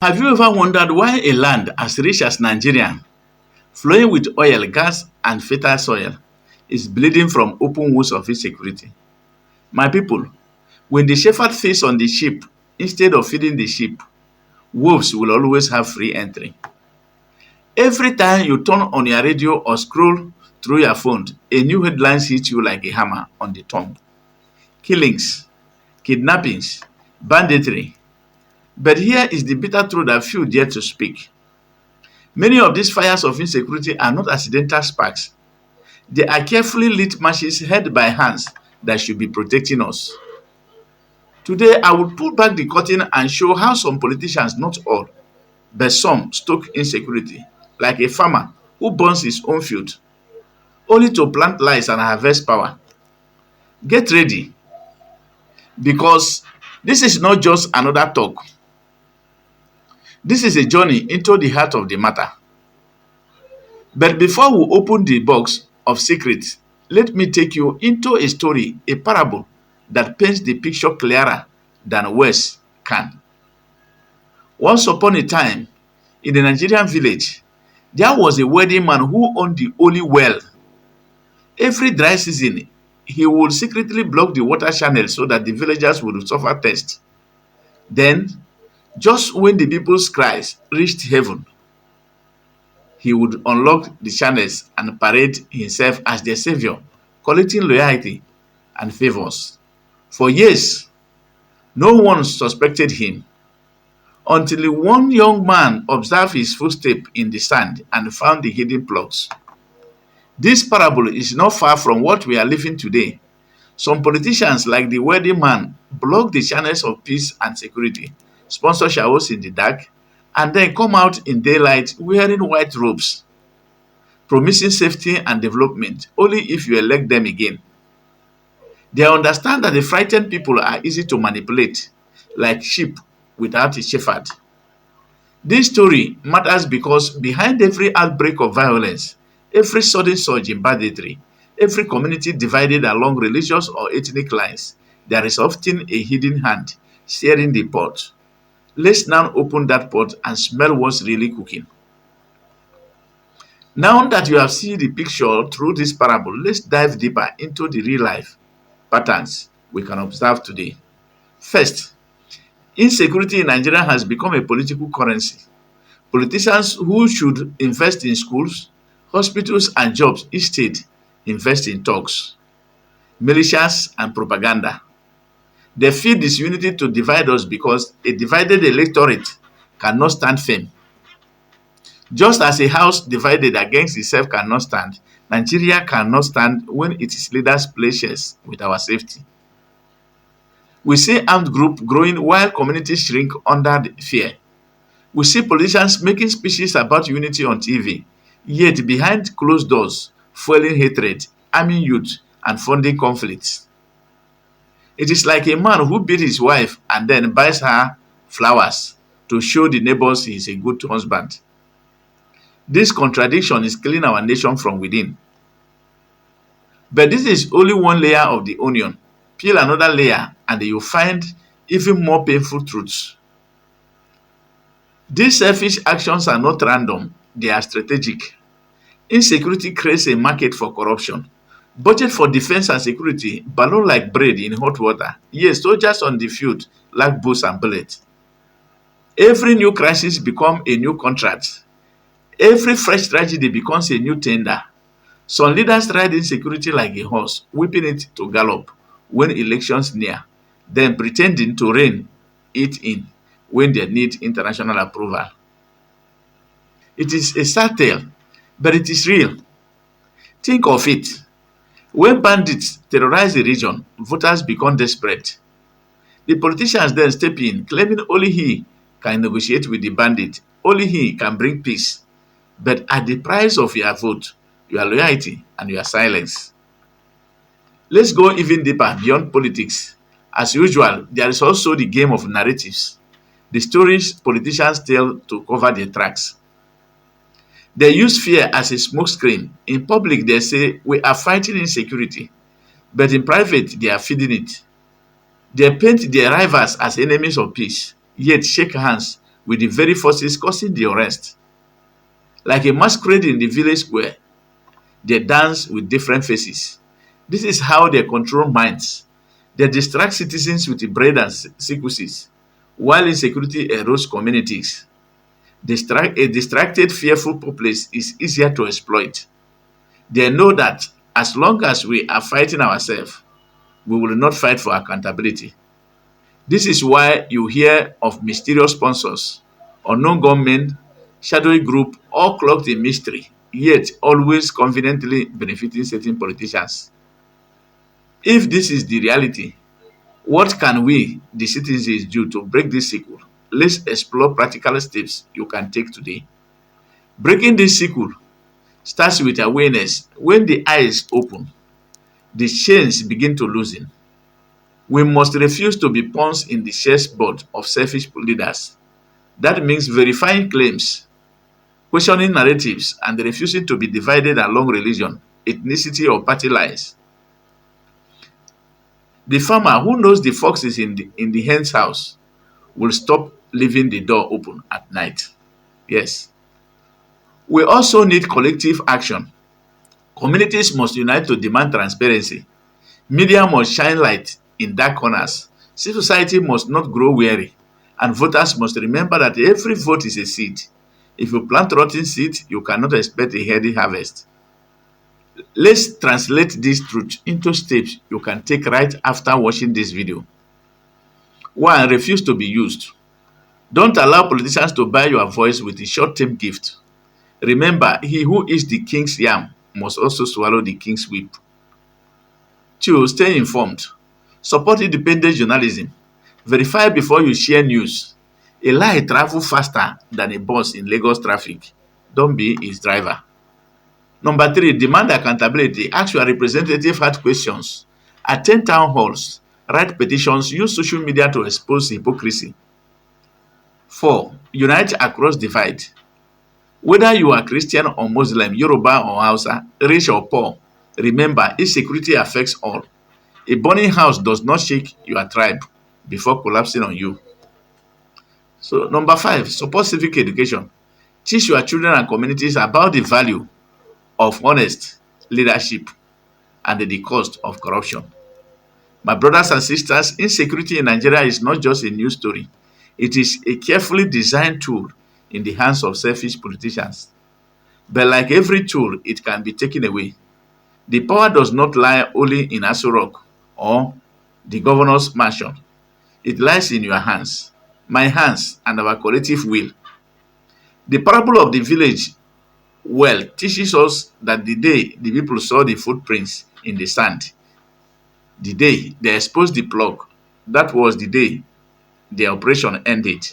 Have you ever wondered why a land as rich as Nigeria, flowing with oil, gas, and fertile soil, is bleeding from open wounds of insecurity? My people, when the shepherd feeds on the sheep instead of feeding the sheep, wolves will always have free entry. Every time you turn on your radio or scroll through your phone, a new headline hits you like a hammer on the tongue. Killings, kidnappings, banditry. But here is the bitter truth that few dare to speak. Many of these fires of insecurity are not accidental sparks. They are carefully lit matches held by hands that should be protecting us. Today, I will pull back the curtain and show how some politicians, not all, but some, stoke insecurity, like a farmer who burns his own field, only to plant lies and harvest power. Get ready, because this is not just another talk. This is a journey into the heart of the matter. But before we open the box of secrets, let me take you into a story, a parable that paints the picture clearer than words can. Once upon a time, in a Nigerian village, there was a wealthy man who owned the only well. Every dry season, he would secretly block the water channel so that the villagers would suffer thirst. Then, just when the people's cries reached heaven, he would unlock the channels and parade himself as their savior, collecting loyalty and favors. For years, no one suspected him until one young man observed his footsteps in the sand and found the hidden plugs. This parable is not far from what we are living today. Some politicians, like the wealthy man, block the channels of peace and security, sponsor showers in the dark, and then come out in daylight wearing white robes, promising safety and development only if you elect them again. They understand that the frightened people are easy to manipulate, like sheep without a shepherd. This story matters because behind every outbreak of violence, every sudden surge in banditry, every community divided along religious or ethnic lines, there is often a hidden hand steering the pot. Let's now open that pot and smell what's really cooking. Now that you have seen the picture through this parable, let's dive deeper into the real life patterns we can observe today. First, insecurity in Nigeria has become a political currency. Politicians who should invest in schools, hospitals, and jobs instead invest in talks, militias, and propaganda. They feed disunity to divide us because a divided electorate cannot stand firm. Just as a house divided against itself cannot stand, Nigeria cannot stand when its leaders play chess with our safety. We see armed groups growing while communities shrink under the fear. We see politicians making speeches about unity on TV, yet behind closed doors, fueling hatred, arming youth, and funding conflicts. It is like a man who beats his wife and then buys her flowers to show the neighbors he is a good husband. This contradiction is killing our nation from within. But this is only one layer of the onion. Peel another layer and you find even more painful truths. These selfish actions are not random, they are strategic. Insecurity creates a market for corruption. Budget for defense and security balloon like bread in hot water. Yes, soldiers on the field like bullets and bullets. Every new crisis becomes a new contract. Every fresh tragedy becomes a new tender. Some leaders ride insecurity like a horse, whipping it to gallop when elections near, then pretending to rein it in when they need international approval. It is a sad tale, but it is real. Think of it. When bandits terrorize the region, voters become desperate. The politicians then step in, claiming only he can negotiate with the bandit, only he can bring peace, but at the price of your vote, your loyalty, and your silence. Let's go even deeper beyond politics. As usual, there is also the game of narratives, the stories politicians tell to cover their tracks. They use fear as a smokescreen. In public, they say, we are fighting insecurity, but in private, they are feeding it. They paint their rivals as enemies of peace, yet shake hands with the very forces causing the unrest. Like a masquerade in the village square, they dance with different faces. This is how they control minds. They distract citizens with bread and secrecies, while insecurity erodes communities. A distracted, fearful populace is easier to exploit. They know that as long as we are fighting ourselves, we will not fight for accountability. This is why you hear of mysterious sponsors, unknown gunmen, shadowy group, all cloaked in mystery, yet always conveniently benefiting certain politicians. If this is the reality, what can we, the citizens, do to break this cycle? Let's explore practical steps you can take today. Breaking this cycle starts with awareness. When the eyes open, the chains begin to loosen. We must refuse to be pawns in the chessboard of selfish leaders. That means verifying claims, questioning narratives, and refusing to be divided along religion, ethnicity, or party lines. The farmer who knows the fox is in the hen's house will stop leaving the door open at night. Yes. We also need collective action. Communities must unite to demand transparency. Media must shine light in dark corners. Civil society must not grow weary. And voters must remember that every vote is a seed. If you plant rotten seed, you cannot expect a healthy harvest. Let's translate this truth into steps you can take right after watching this video. 1. Refuse to be used. Don't allow politicians to buy your voice with a short-term gift. Remember, he who is the king's yam must also swallow the king's whip. 2. Stay informed. Support independent journalism. Verify before you share news. A lie travels faster than a bus in Lagos traffic. Don't be his driver. Number 3, demand accountability. Ask your representative hard questions. Attend town halls. Write petitions. Use social media to expose hypocrisy. 4, unite across divide. Whether you are Christian or Muslim, Yoruba or Hausa, rich or poor, remember insecurity affects all. A burning house does not shake your tribe before collapsing on you. So, number 5, support civic education. Teach your children and communities about the value of honest leadership and the cost of corruption. My brothers and sisters, insecurity in Nigeria is not just a news story. It is a carefully designed tool in the hands of selfish politicians. But like every tool, it can be taken away. The power does not lie only in Aso Rock or the governor's mansion. It lies in your hands, my hands, and our collective will. The parable of the village well teaches us that the day the people saw the footprints in the sand, the day they exposed the plug, that was the day the operation ended.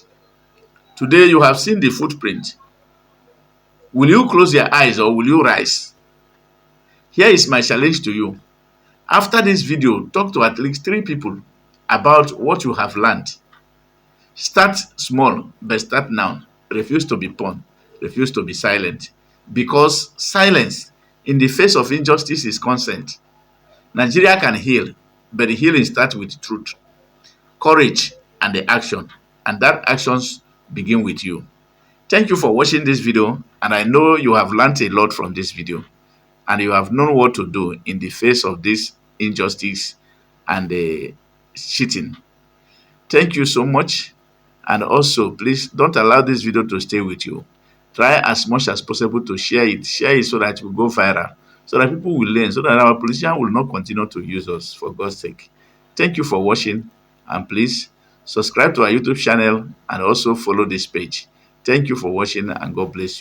Today you have seen the footprint. Will you close your eyes or will you rise? Here is my challenge to you. After this video, talk to at least 3 people about what you have learned. Start small, but start now. Refuse to be pawn. Refuse to be silent. Because silence in the face of injustice is consent. Nigeria can heal, but the healing starts with truth, courage, and the action. And that actions begin with you. Thank you for watching this video, and I know you have learned a lot from this video, and you have known what to do in the face of this injustice and cheating. Thank you so much, and also please don't allow this video to stay with you. Try as much as possible to share it so that it will go viral, so that people will learn, so that our politicians will not continue to use us, for God's sake. Thank you for watching, and please subscribe to our YouTube channel and also follow this page. Thank you for watching, and God bless you.